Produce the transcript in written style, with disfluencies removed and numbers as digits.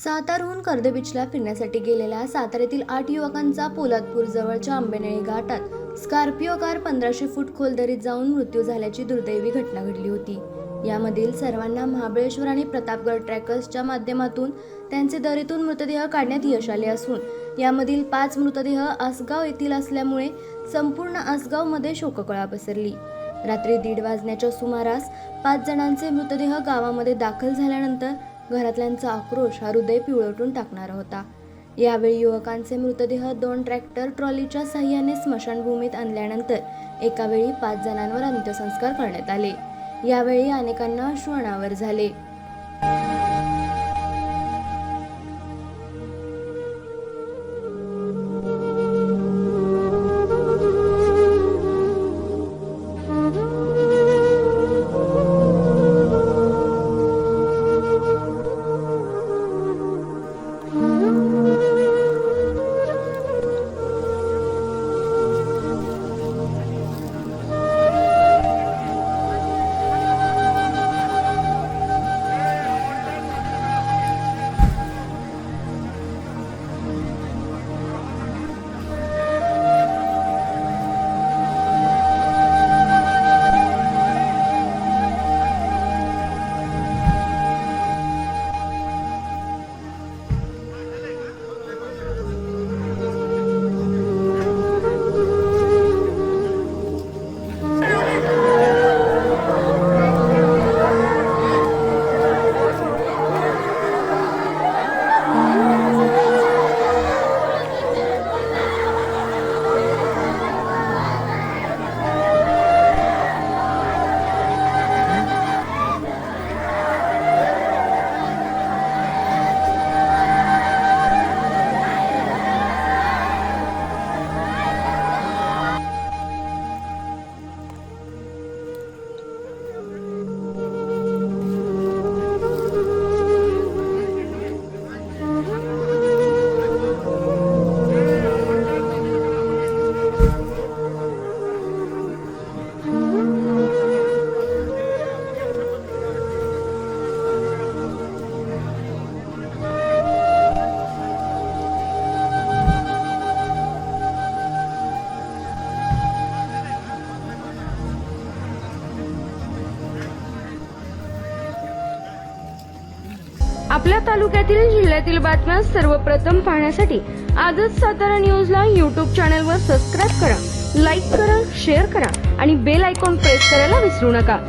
सातारहून कर्द बीचला फिरण्यासाठी गेलेल्या साताऱ्यातील 8 युवकांचा पोलादपूर जवळच्या आंबेनळी घाटात स्कॉर्पिओ कार 1500 फूट खोल दरीत जाऊन मृत्यू झाल्याची दुर्दैवी घटना घडली होती। यामधील सर्वांना महाबळेश्वर आणि प्रतापगड ट्रॅकर्सच्या माध्यमातून त्यांचे दरीतून मृतदेह काढण्यात यश आले असून यामधील 5 मृतदेह आसगाव येथील असल्यामुळे संपूर्ण आसगावमध्ये शोककळा पसरली। रात्री 1:30 वाजण्याच्या सुमारास 5 जणांचे मृतदेह गावामध्ये दाखल झाल्यानंतर घरातल्यांचा आक्रोश हा हृदय पिवळवटून टाकणारा होता। यावेळी युवकांचे मृतदेह 2 ट्रॅक्टर ट्रॉलीच्या साहाय्याने स्मशानभूमीत आणल्यानंतर एका वेळी 5 जणांवर अंत्यसंस्कार करण्यात आले। यावेळी अनेकांना अश्रू अनावर झाले। आपल्या तालुक्यातील जिल्ह्यातील बातम्या सर्वप्रथम पाहण्यासाठी आजच सातारा न्यूजला YouTube चॅनलवर सबस्क्राइब करा, लाईक करा, शेअर करा आणि बेल आयकॉन प्रेस करायला विसरू नका।